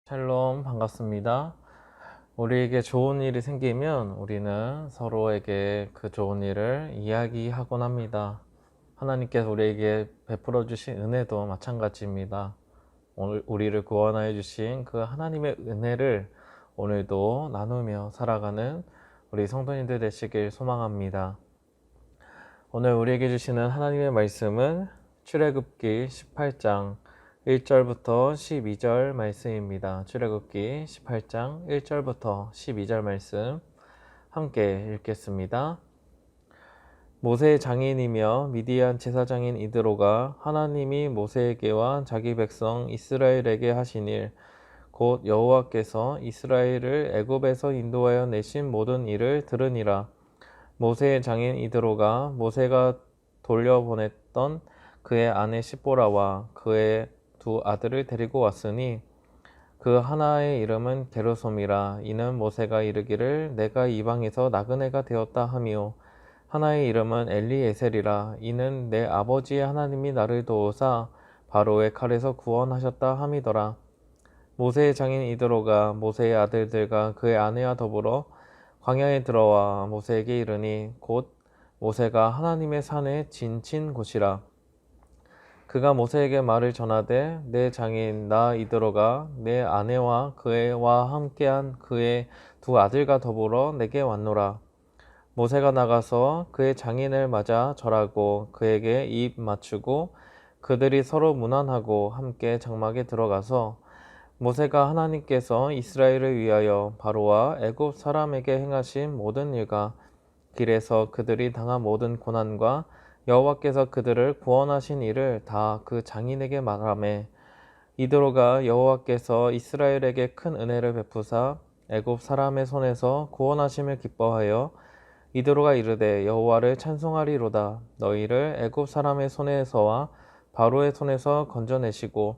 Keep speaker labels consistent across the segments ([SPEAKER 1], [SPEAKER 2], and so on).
[SPEAKER 1] 샬롬, 반갑습니다. 우리에게 좋은 일이 생기면 우리는 서로에게 그 좋은 일을 이야기하곤 합니다. 하나님께서 우리에게 베풀어 주신 은혜도 마찬가지입니다. 오늘 우리를 구원하여 주신 그 하나님의 은혜를 오늘도 나누며 살아가는 우리 성도님들 되시길 소망합니다. 오늘 우리에게 주시는 하나님의 말씀은 출애굽기 18장 1절부터 12절 말씀입니다. 출애굽기 18장 1절부터 12절 말씀 함께 읽겠습니다. 모세의 장인이며 미디안 제사장인 이드로가 하나님이 모세에게와 자기 백성 이스라엘에게 하신 일, 곧 여호와께서 이스라엘을 애굽에서 인도하여 내신 모든 일을 들으니라. 모세의 장인 이드로가 모세가 돌려보냈던 그의 아내 시보라와 그의 두 아들을 데리고 왔으니 그 하나의 이름은 게르솜이라. 이는 모세가 이르기를 내가 이방에서 나그네가 되었다 하미요, 하나의 이름은 엘리에셀이라. 이는 내 아버지의 하나님이 나를 도우사 바로의 칼에서 구원하셨다 함이더라. 모세의 장인 이드로가 모세의 아들들과 그의 아내와 더불어 광야에 들어와 모세에게 이르니 곧 모세가 하나님의 산에 진친 곳이라. 그가 모세에게 말을 전하되 내 장인 나 이드로가 내 아내와 그와 함께한 그의 두 아들과 더불어 내게 왔노라. 모세가 나가서 그의 장인을 맞아 절하고 그에게 입 맞추고 그들이 서로 문안하고 함께 장막에 들어가서 모세가 하나님께서 이스라엘을 위하여 바로와 애굽 사람에게 행하신 모든 일과 길에서 그들이 당한 모든 고난과 여호와께서 그들을 구원하신 일을 다 그 장인에게 말하매, 이드로가 여호와께서 이스라엘에게 큰 은혜를 베푸사 애굽 사람의 손에서 구원하심을 기뻐하여 이드로가 이르되 여호와를 찬송하리로다. 너희를 애굽 사람의 손에서와 바로의 손에서 건져내시고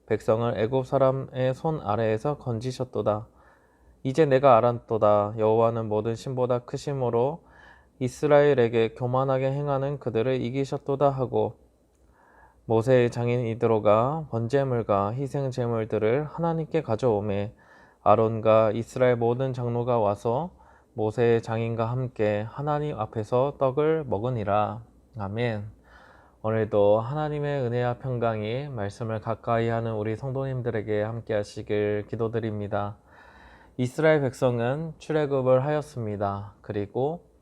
[SPEAKER 1] 백성을 애굽 사람의 손 아래에서 건지셨도다. 이제 내가 알았도다. 여호와는 모든 신보다 크심으로 이스라엘에게 교만하게 행하는 그들을 이기셨도다 하고, 모세의 장인 이드로가 번제물과 희생 제물들을 하나님께 가져오매 아론과 이스라엘 모든 장로가 와서 모세의 장인과 함께 하나님 앞에서 떡을 먹으니라. 아멘. 오늘도 하나님의 은혜와 평강이 말씀을 가까이 하는 우리 성도님들에게 함께 하시길 기도드립니다. 이스라엘 백성은 출애굽을 하였습니다. 그리고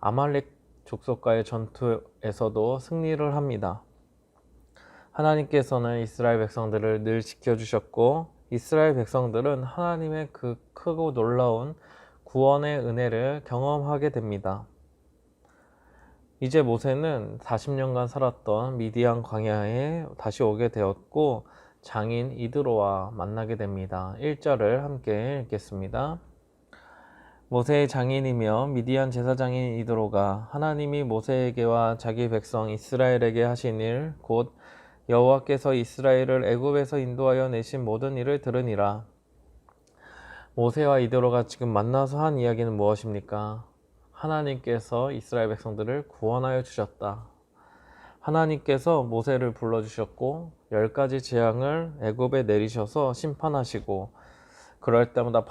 [SPEAKER 1] 아말렉 족속과의 전투에서도 승리를 합니다. 하나님께서는 이스라엘 백성들을 늘 지켜주셨고 이스라엘 백성들은 하나님의 그 크고 놀라운 구원의 은혜를 경험하게 됩니다. 이제 모세는 40년간 살았던 미디안 광야에 다시 오게 되었고 장인 이드로와 만나게 됩니다. 1절을 함께 읽겠습니다. 모세의 장인이며 미디안 제사장인 이드로가 하나님이 모세에게와 자기 백성 이스라엘에게 하신 일, 곧 여호와께서 이스라엘을 애굽에서 인도하여 내신 모든 일을 들으니라. 모세와 이드로가 지금 만나서 한 이야기는 무엇입니까? 하나님께서 이스라엘 백성들을 구원하여 주셨다. 하나님께서 모세를 불러주셨고 10가지 재앙을 애굽에 내리셔서 심판하시고, 그럴 때마다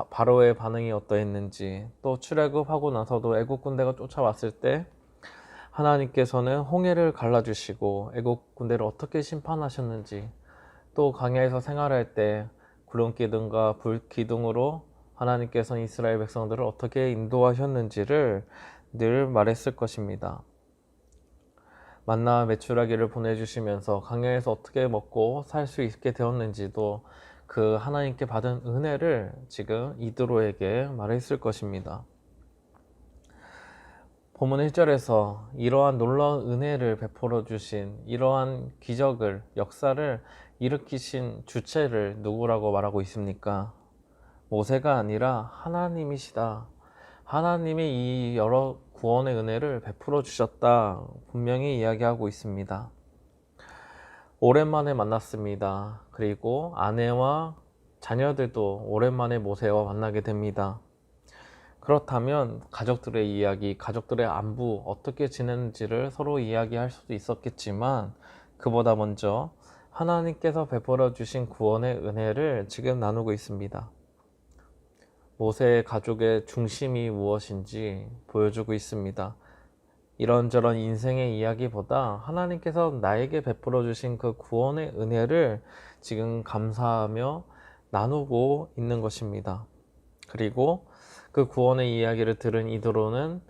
[SPEAKER 1] 바로의 반응이 어떠했는지, 또 출애굽하고 나서도 애굽 군대가 쫓아왔을 때 하나님께서는 홍해를 갈라주시고 애굽 군대를 어떻게 심판하셨는지, 또 광야에서 생활할 때 구름 기둥과 불 기둥으로 하나님께서는 이스라엘 백성들을 어떻게 인도하셨는지를 늘 말했을 것입니다. 만나와 메추라기를 보내주시면서 광야에서 어떻게 먹고 살 수 있게 되었는지도 그 하나님께 받은 은혜를 지금 이드로에게 말했을 것입니다. 본문 1절에서 이러한 놀라운 은혜를 베풀어 주신, 이러한 기적을, 역사를 일으키신 주체를 누구라고 말하고 있습니까? 모세가 아니라 하나님이시다. 하나님이 이 여러 구원의 은혜를 베풀어 주셨다. 분명히 이야기하고 있습니다. 오랜만에 만났습니다. 그리고 아내와 자녀들도 오랜만에 모세와 만나게 됩니다. 그렇다면 가족들의 이야기, 가족들의 안부, 어떻게 지내는지를 서로 이야기할 수도 있었겠지만 그보다 먼저 하나님께서 베풀어 주신 구원의 은혜를 지금 나누고 있습니다. 모세의 가족의 중심이 무엇인지 보여주고 있습니다. 이런저런 인생의 이야기보다 하나님께서 나에게 베풀어 주신 그 구원의 은혜를 지금 감사하며 나누고 있는 것입니다. 그리고 그 구원의 이야기를 들은 이드로는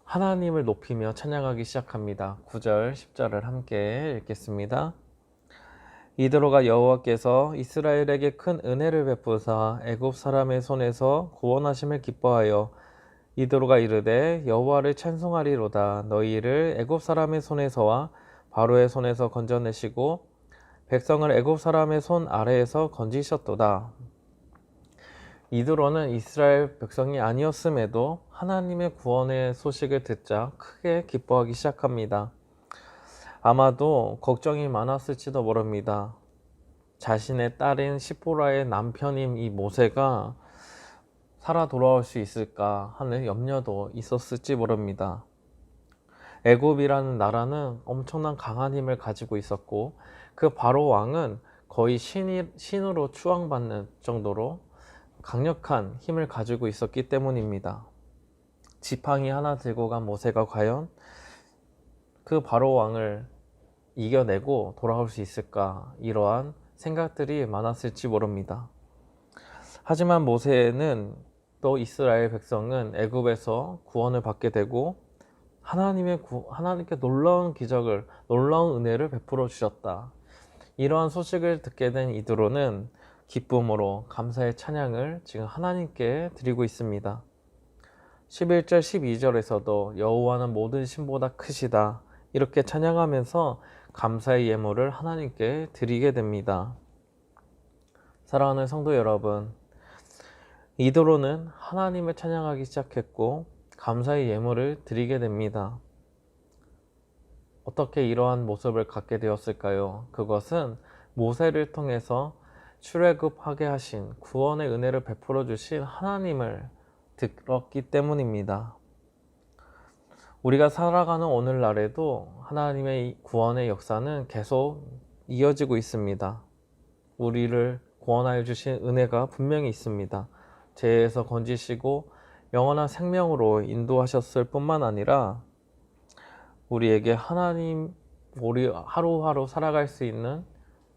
[SPEAKER 1] 하나님을 높이며 찬양하기 시작합니다. 9절, 10절을 함께 읽겠습니다. 이드로가 여호와께서 이스라엘에게 큰 은혜를 베푸사 애굽 사람의 손에서 구원하심을 기뻐하여 이드로가 이르되 여호와를 찬송하리로다. 너희를 애굽 사람의 손에서와 바로의 손에서 건져내시고 백성을 애굽 사람의 손 아래에서 건지셨도다. 이드로는 이스라엘 백성이 아니었음에도 하나님의 구원의 소식을 듣자 크게 기뻐하기 시작합니다. 아마도 걱정이 많았을지도 모릅니다. 자신의 딸인 시포라의 남편인 이 모세가 살아 돌아올 수 있을까 하는 염려도 있었을지 모릅니다. 애굽이라는 나라는 엄청난 강한 힘을 가지고 있었고 그 바로 왕은 거의 신으로 추앙받는 정도로 강력한 힘을 가지고 있었기 때문입니다. 지팡이 하나 들고 간 모세가 과연 그 바로 왕을 이겨내고 돌아올 수 있을까, 이러한 생각들이 많았을지 모릅니다. 하지만 모세는 또 이스라엘 백성은 애굽에서 구원을 받게 되고 하나님께 놀라운 기적을, 놀라운 은혜를 베풀어 주셨다. 이러한 소식을 듣게 된 이드로는 기쁨으로 감사의 찬양을 지금 하나님께 드리고 있습니다. 11절 12절에서도 여호와는 모든 신보다 크시다, 이렇게 찬양하면서 감사의 예물을 하나님께 드리게 됩니다. 사랑하는 성도 여러분, 이드로는 하나님을 찬양하기 시작했고 감사의 예물을 드리게 됩니다. 어떻게 이러한 모습을 갖게 되었을까요? 그것은 모세를 통해서 출애굽하게 하신 구원의 은혜를 베풀어 주신 하나님을 들었기 때문입니다. 우리가 살아가는 오늘날에도 하나님의 구원의 역사는 계속 이어지고 있습니다. 우리를 구원하여 주신 은혜가 분명히 있습니다. 죄에서 건지시고 영원한 생명으로 인도하셨을 뿐만 아니라 우리에게 우리 하루하루 살아갈 수 있는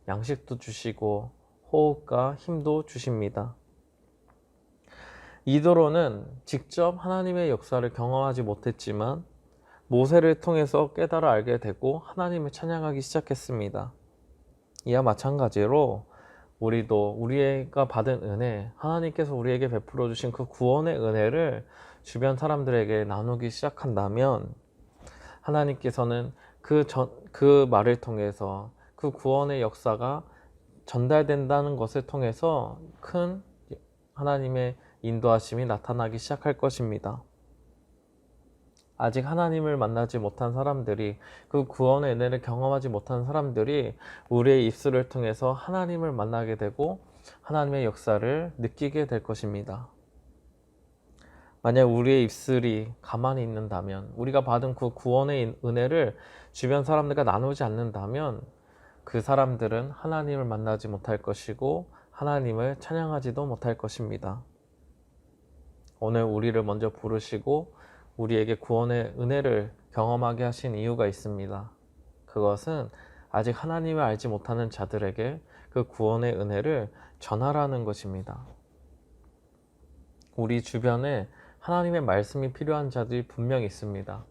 [SPEAKER 1] 양식도 주시고 호흡과 힘도 주십니다. 이드로는 직접 하나님의 역사를 경험하지 못했지만 모세를 통해서 깨달아 알게 되고 하나님을 찬양하기 시작했습니다. 이와 마찬가지로 우리도 우리가 받은 은혜, 하나님께서 우리에게 베풀어 주신 그 구원의 은혜를 주변 사람들에게 나누기 시작한다면 하나님께서는 그 말을 통해서 그 구원의 역사가 전달된다는 것을 통해서 큰 하나님의 인도하심이 나타나기 시작할 것입니다. 아직 하나님을 만나지 못한 사람들이, 그 구원의 은혜를 경험하지 못한 사람들이 우리의 입술을 통해서 하나님을 만나게 되고 하나님의 역사를 느끼게 될 것입니다. 만약 우리의 입술이 가만히 있는다면, 우리가 받은 그 구원의 은혜를 주변 사람들과 나누지 않는다면 그 사람들은 하나님을 만나지 못할 것이고 하나님을 찬양하지도 못할 것입니다. 오늘 우리를 먼저 부르시고 우리에게 구원의 은혜를 경험하게 하신 이유가 있습니다. 그것은 아직 하나님을 알지 못하는 자들에게 그 구원의 은혜를 전하라는 것입니다. 우리 주변에 하나님의 말씀이 필요한 자들이 분명히 있습니다.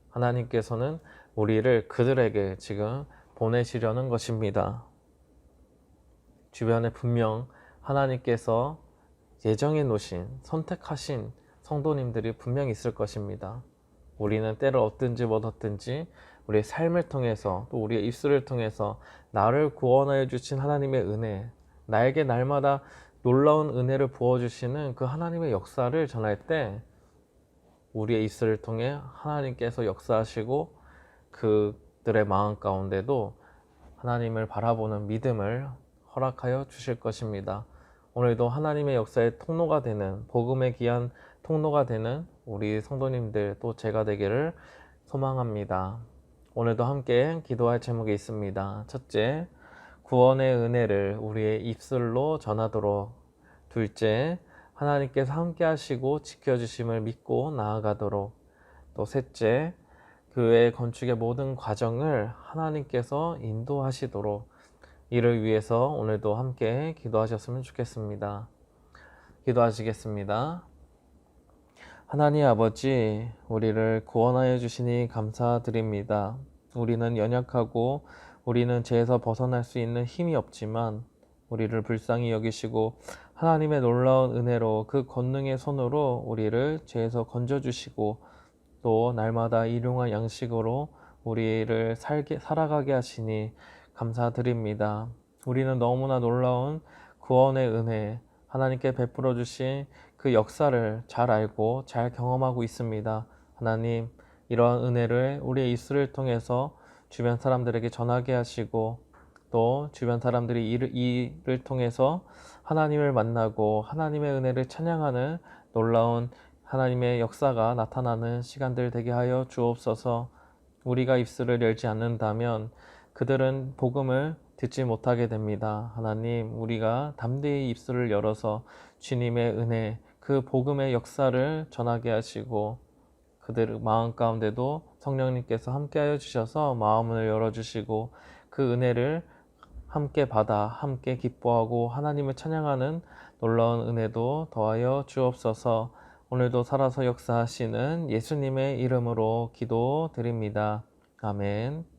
[SPEAKER 1] 하나님께서는 우리를 그들에게 지금 보내시려는 것입니다. 주변에 분명 하나님께서 예정해 놓으신, 선택하신 성도님들이 분명히 있을 것입니다. 우리는 때를 얻든지 못 얻든지 우리의 삶을 통해서, 또 우리의 입술을 통해서 나를 구원하여 주신 하나님의 은혜, 나에게 날마다 놀라운 은혜를 부어주시는 그 하나님의 역사를 전할 때 우리의 입술을 통해 하나님께서 역사하시고 그들의 마음 가운데도 하나님을 바라보는 믿음을 허락하여 주실 것입니다. 오늘도 하나님의 역사의 통로가 되는, 복음의 귀한 통로가 되는 우리 성도님들, 또 제가 되기를 소망합니다. 오늘도 함께 기도할 제목이 있습니다. 첫째, 구원의 은혜를 우리의 입술로 전하도록. 둘째, 하나님께서 함께 하시고 지켜주심을 믿고 나아가도록. 또 셋째, 교회 건축의 모든 과정을 하나님께서 인도하시도록. 이를 위해서 오늘도 함께 기도하셨으면 좋겠습니다. 기도하시겠습니다. 하나님 아버지, 우리를 구원하여 주시니 감사드립니다. 우리는 연약하고 우리는 죄에서 벗어날 수 있는 힘이 없지만 우리를 불쌍히 여기시고 하나님의 놀라운 은혜로 그 권능의 손으로 우리를 죄에서 건져주시고 또 날마다 일용할 양식으로 우리를 살아가게 하시니 감사드립니다. 우리는 너무나 놀라운 구원의 은혜, 하나님께 베풀어 주신 그 역사를 잘 알고 잘 경험하고 있습니다. 하나님, 이러한 은혜를 우리의 입술을 통해서 주변 사람들에게 전하게 하시고 또 주변 사람들이 이를 통해서 하나님을 만나고 하나님의 은혜를 찬양하는 놀라운 하나님의 역사가 나타나는 시간들 되게 하여 주옵소서. 우리가 입술을 열지 않는다면 그들은 복음을 듣지 못하게 됩니다. 하나님, 우리가 담대히 입술을 열어서 주님의 은혜, 그 복음의 역사를 전하게 하시고 그들 마음 가운데도 성령님께서 함께하여 주셔서 마음을 열어주시고 그 은혜를 함께 받아 함께 기뻐하고 하나님을 찬양하는 놀라운 은혜도 더하여 주옵소서. 오늘도 살아서 역사하시는 예수님의 이름으로 기도드립니다. 아멘.